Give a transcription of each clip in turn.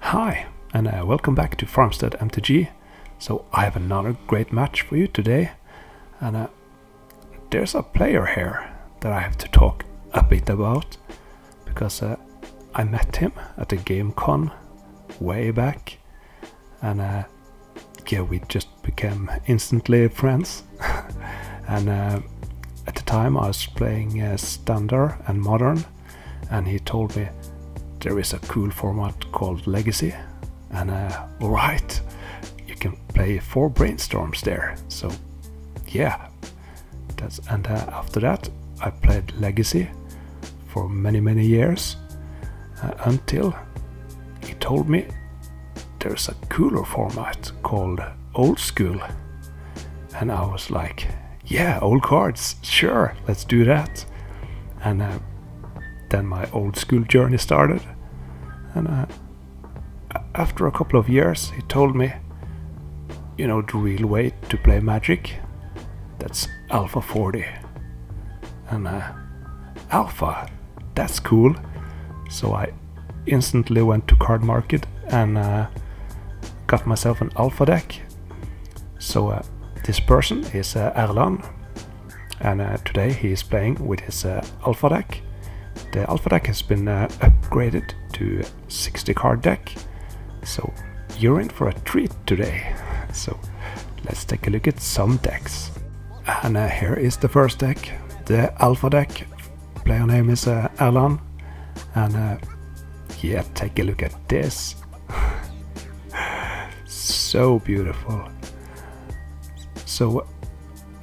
Hi, and welcome back to Farmstead MTG. So I have another great match for you today, and there's a player here that I have to talk a bit about, because I met him at a GameCon way back, and yeah, we just became instantly friends. And at the time I was playing Standard and Modern, and he told me there is a cool format called Legacy, and alright, you can play 4 brainstorms there. So yeah, after that I played Legacy for many years, until he told me there's a cooler format called Old School, and I was like, yeah, old cards, sure, let's do that. And then my Old School journey started, and after a couple of years he told me, you know, the real way to play Magic, that's Alpha 40. And Alpha, that's cool. So I instantly went to Card Market and got myself an Alpha deck. So this person is Erland, and today he is playing with his Alpha deck. The Alpha deck has been upgraded to 60 card deck, so you're in for a treat today. So let's take a look at some decks. And here is the first deck, the Alpha deck. Player name is Erland, and yeah, take a look at this. So beautiful. So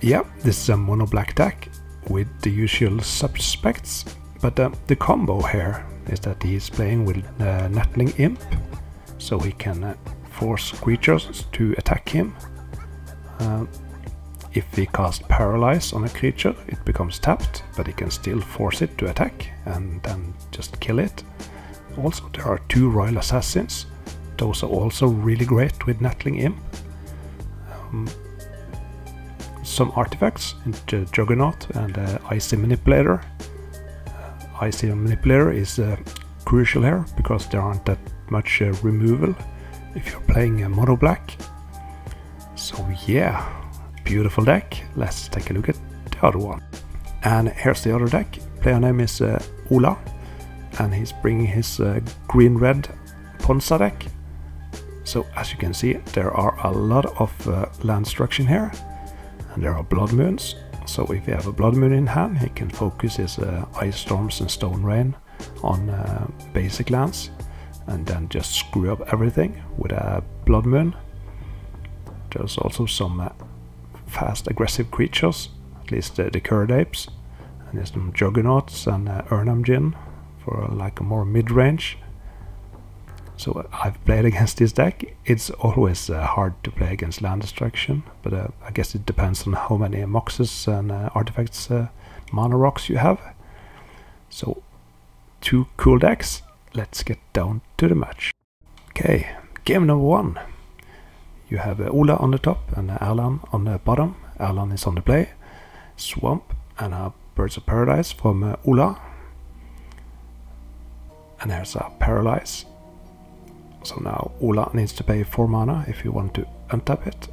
yeah, this is a mono black deck with the usual suspects, but the combo here is that he is playing with Nettling Imp, so he can force creatures to attack him. If he casts Paralyze on a creature, it becomes tapped, but he can still force it to attack and then just kill it. Also, there are 2 Royal Assassins. Those are also really great with Nettling Imp. Some artifacts, the Juggernaut and Icy Manipulator. Icy Manipulator is crucial here, because there aren't that much removal if you're playing mono black. So yeah, beautiful deck. Let's take a look at the other one. And here's the other deck. Player name is Ola, and he's bringing his green-red Ponza deck. So as you can see, there are a lot of land destruction here, and there are Blood Moons. So if you have a Blood Moon in hand, he can focus his Ice Storms and Stone Rain on basic lands, and then just screw up everything with a Blood Moon. There's also some fast aggressive creatures, at least the Curd Apes, and there's some Juggernauts and Urnamjin for like a more mid-range. So I've played against this deck. It's always hard to play against land destruction, but I guess it depends on how many moxes and artifacts, mana rocks you have. So 2 cool decks. Let's get down to the match. Okay, game number 1. You have Ola on the top and Erland on the bottom. Erland is on the play. Swamp and Birds of Paradise from Ola. And there's a Paralyze. So now Ola needs to pay 4 mana if you want to untap it.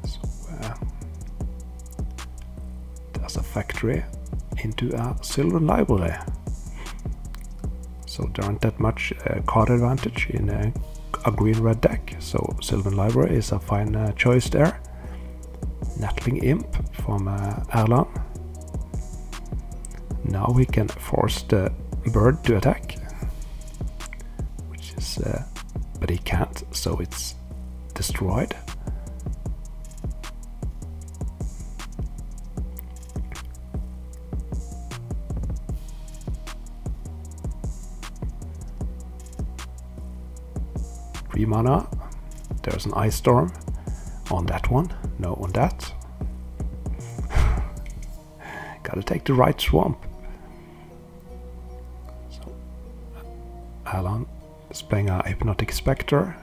So there's a factory into a Sylvan Library. So there aren't that much card advantage in a green-red deck, so Sylvan Library is a fine choice there. Nettling Imp from Erland. Now we can force the bird to attack, which is, but he can't, so it's destroyed. Three mana. There's an Ice Storm on that one, no on that. Gotta take the right swamp. Erland is playing a Hypnotic Spectre,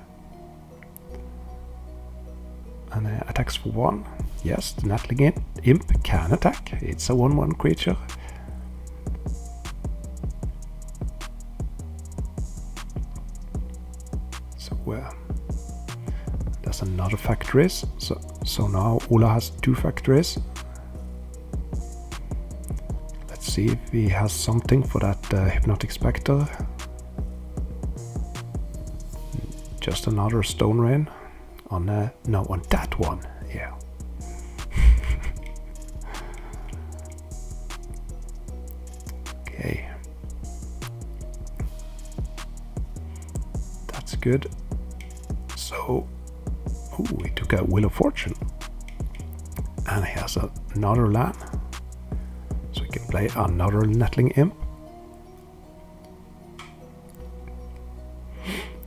and attacks for 1. Yes, the Nettling Imp can attack. It's a 1/1 creature. So there's another factories. So now Ola has 2 factories. Let's see if he has something for that Hypnotic Spectre. Just another Stone Rain on no, on that one. Yeah. Okay. That's good. So, ooh, he took a Wheel of Fortune. And he has another land. So he can play another Nettling Imp.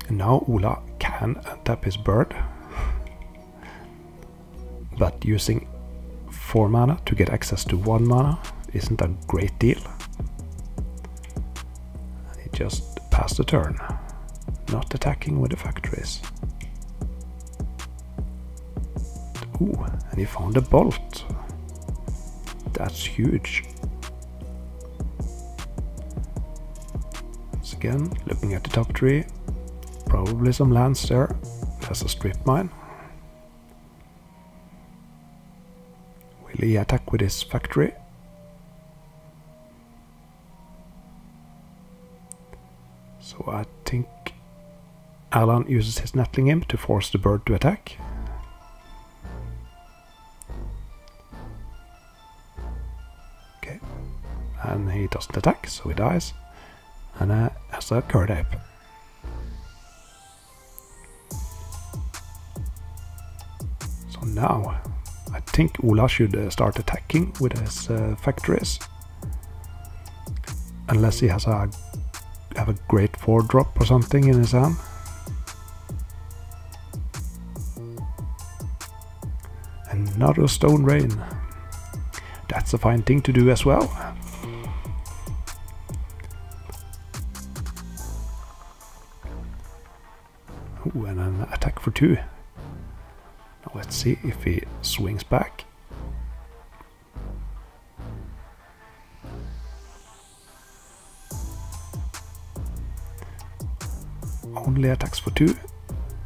And now Ola can untap his bird. But using 4 mana to get access to 1 mana isn't a great deal. He just passed the turn, not attacking with the factories. Ooh, and he found a bolt. That's huge. Once again, looking at the top tree, probably some lands there. There's a strip mine. Will he attack with his factory? So I think Alan uses his Nettling Imp to force the bird to attack. Okay, and he doesn't attack, so he dies. And has a Curd Ape. So now I think Ola should start attacking with his factories. Unless he has have a great 4-drop or something in his hand. Another Stone Rain. That's a fine thing to do as well. Ooh, and an attack for 2. Now let's see if he swings back. Only attacks for 2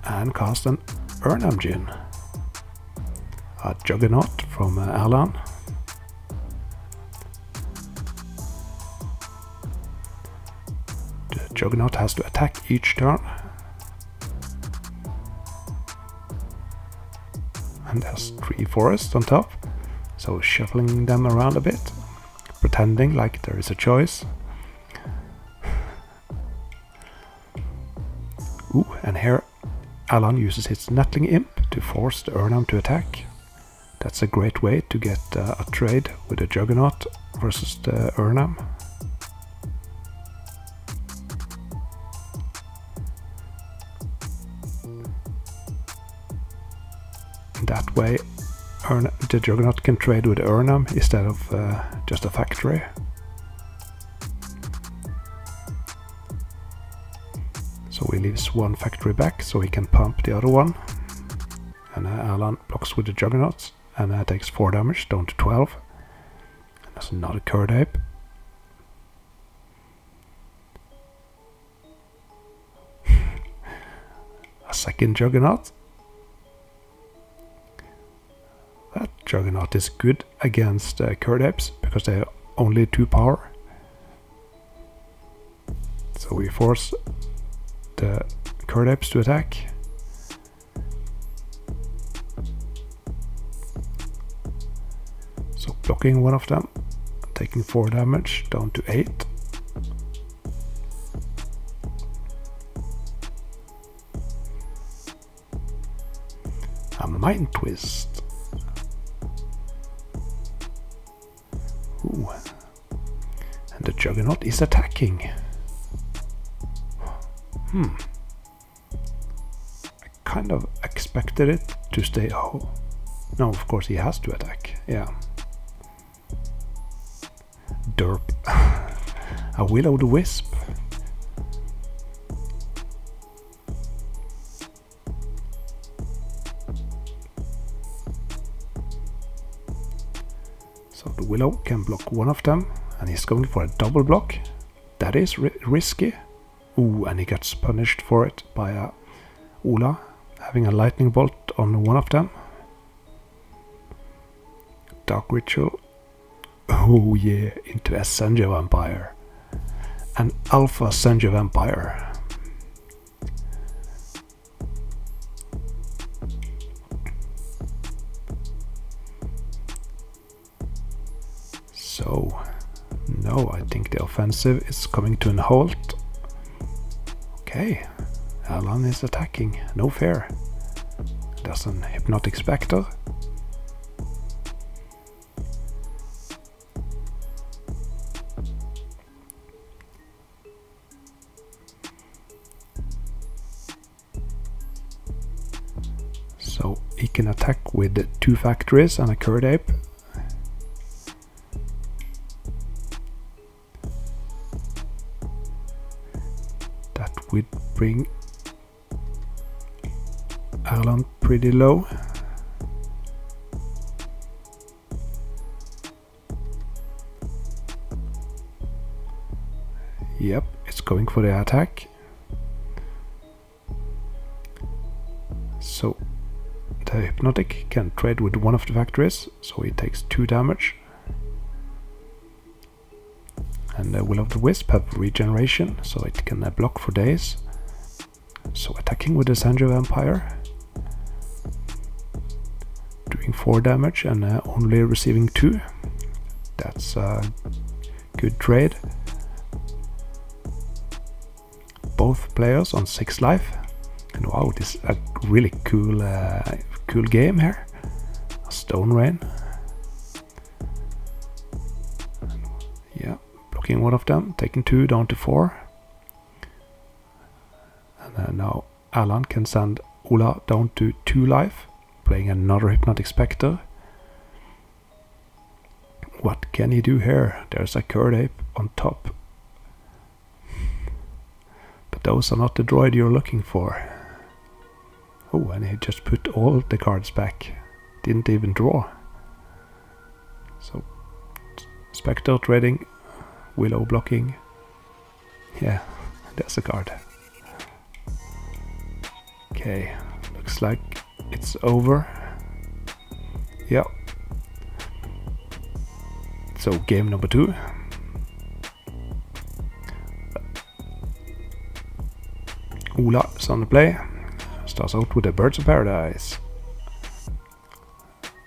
and cast an Urnam Djinn. A Juggernaut from Alan. The Juggernaut has to attack each turn. And there's 3 forests on top, so shuffling them around a bit, pretending like there is a choice. Ooh, and here Alan uses his Nettling Imp to force the Urnam to attack. That's a great way to get a trade with the Juggernaut versus the Urnam. That way the Juggernaut can trade with Urnam instead of just a factory. So he leaves 1 factory back so he can pump the other one. And Alan blocks with the Juggernauts and takes 4 damage down to 12. And there's another Curd Ape. A second Juggernaut. That Juggernaut is good against Curd Apes because they are only 2 power. So we force the Curd Apes to attack. So blocking one of them, taking 4 damage down to 8. A Mind Twist. Ooh. And the Juggernaut is attacking. I kind of expected it to stay. Oh, no, of course he has to attack. Yeah. Derp. A Will-O-the-Wisp. Willow can block one of them, and he's going for a double block. That is risky. Ooh, and he gets punished for it by Ola having a lightning bolt on one of them. Dark Ritual. Oh yeah, into a Senja Vampire. An Alpha Senja Vampire. So, no, I think the offensive is coming to an halt. Okay, Erland is attacking, no fair. There's an Hypnotic Spectre. So he can attack with 2 factories and a Curd Ape. That would bring Erland pretty low. Yep, it's going for the attack. So the Hypnotic can trade with one of the factories, so he takes 2 damage. And the Will of the Wisp have regeneration, so it can block for days. So attacking with the Senja Vampire, doing 4 damage and only receiving 2. That's a good trade. Both players on 6 life. And wow, this is a really cool game here. A Stone Rain. Yeah, blocking one of them, taking 2 down to 4. And then now Erland can send Ola down to 2 life, playing another Hypnotic Spectre. What can he do here? There's a Curd Ape on top. But those are not the droid you're looking for. Oh, and he just put all the cards back. Didn't even draw. So, Spectre trading, Willow blocking. Yeah, there's a card. Okay, looks like it's over. Yeah. So, game number 2. Ola is on the play. Starts out with a Birds of Paradise.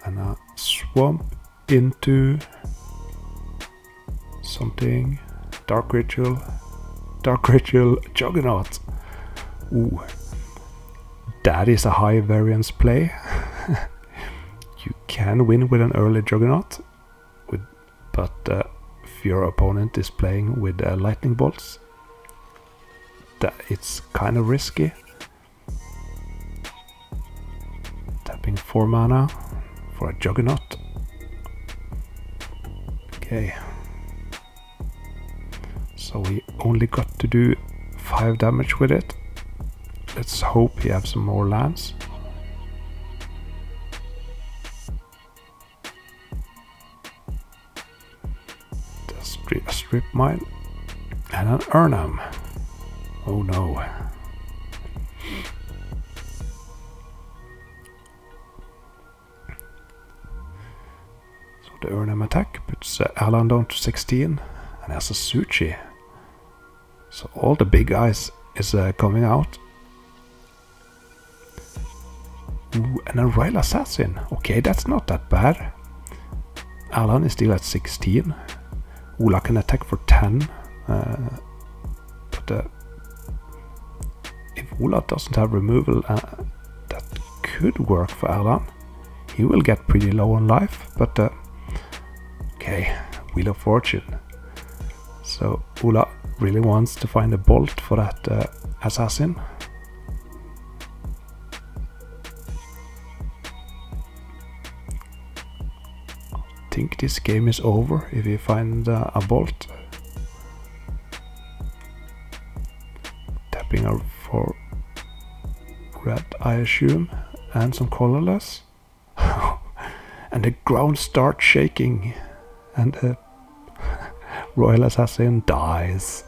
And a swamp into something. Dark Ritual. Dark Ritual Juggernaut. Ooh. That is a high variance play. You can win with an early Juggernaut. But if your opponent is playing with lightning bolts, it's kind of risky. Tapping 4 mana for a Juggernaut. Okay. So we only got to do 5 damage with it. Let's hope he has some more lands. A Strip Mine and an Urnam. Oh no. So the Urnam attack puts Erland down to 16 and has a Suchi. So all the big guys is coming out. Ooh, and a Ryle Assassin. Okay, that's not that bad. Erland is still at 16. Ola can attack for 10. But if Ola doesn't have removal, that could work for Erland. He will get pretty low on life, but okay, Wheel of Fortune. So Ola really wants to find a bolt for that assassin. I think this game is over if you find a bolt. Tapping her for red, I assume, and some colorless. And the ground starts shaking and the Royal Assassin dies.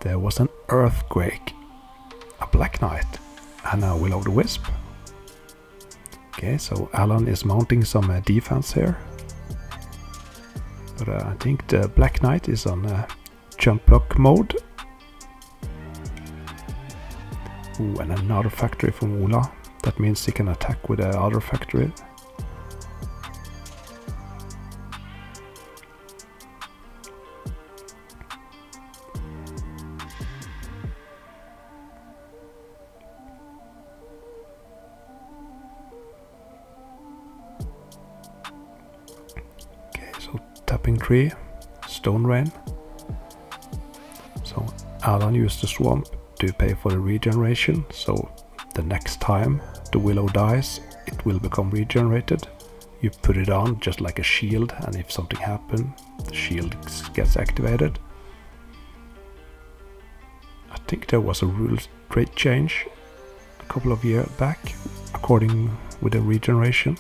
There was an Earthquake, a Black Knight, and a Will-o'-the-Wisp. Okay, so Alan is mounting some defense here. But I think the Black Knight is on jump block mode. Ooh, and another factory from Ola. That means he can attack with the other factory. Okay, so tapping tree, stone rain. So Alan used the swamp to pay for the regeneration, so the next time the willow dies, it will become regenerated. You put it on just like a shield, and if something happens, the shield gets activated. I think there was a rules trait change a couple of years back, according with the regeneration.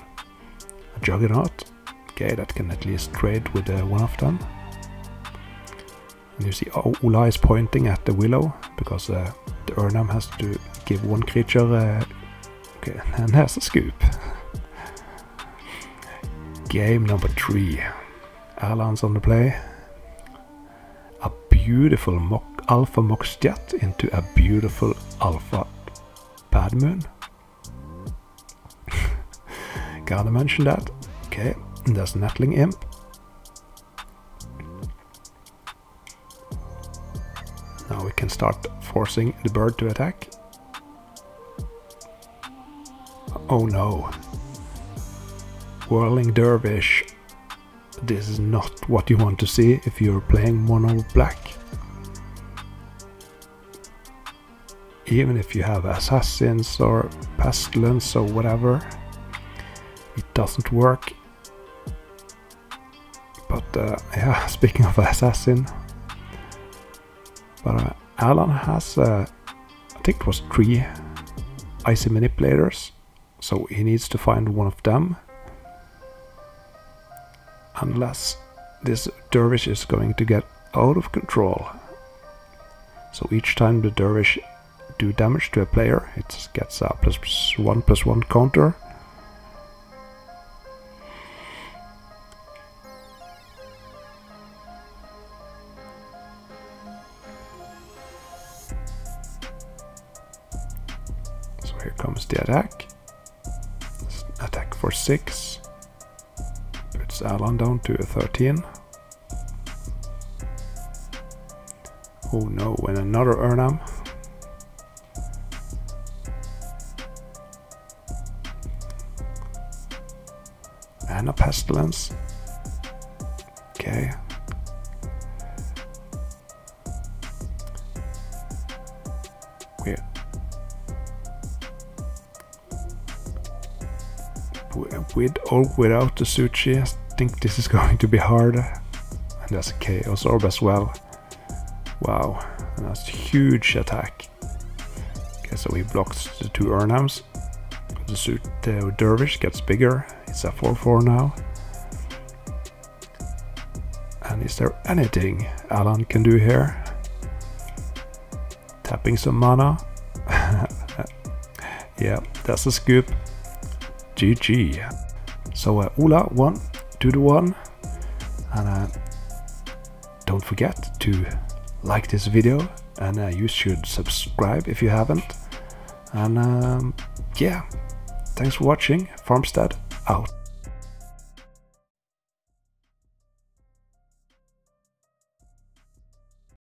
A Juggernaut, okay, that can at least trade with one of them. And you see Ola is pointing at the willow, because the Urnam has to give one creature. Okay, and there's a scoop. Game number 3. Alan's on the play. A beautiful Alpha Moxjet into a beautiful Alpha Bad Moon. Gotta mention that. Okay, and there's Nettling Imp. Now we can start forcing the bird to attack. Oh no. Whirling Dervish. This is not what you want to see if you're playing mono black. Even if you have Assassins or Pestilence or whatever, it doesn't work. But yeah, speaking of Assassin, but Alan has, I think it was 3 Icy Manipulators, so he needs to find one of them. Unless this Dervish is going to get out of control. So each time the Dervish do damage to a player, it gets a +1/+1 counter. So here comes the attack. Attack for 6. Puts Alan down to a 13. Oh no, and another Urnam. And a Pestilence. Okay. With or without the Suchi, I think this is going to be hard. And there's a Chaos Orb as well. Wow, and that's a huge attack. Okay, so he blocks the 2 Urnams. The Dervish gets bigger. It's a 4/4 now. And is there anything Alan can do here? Tapping some mana. Yeah, that's a scoop. GG. So Ola won 2-1, and don't forget to like this video, and you should subscribe if you haven't. And yeah, thanks for watching. Farmstead out.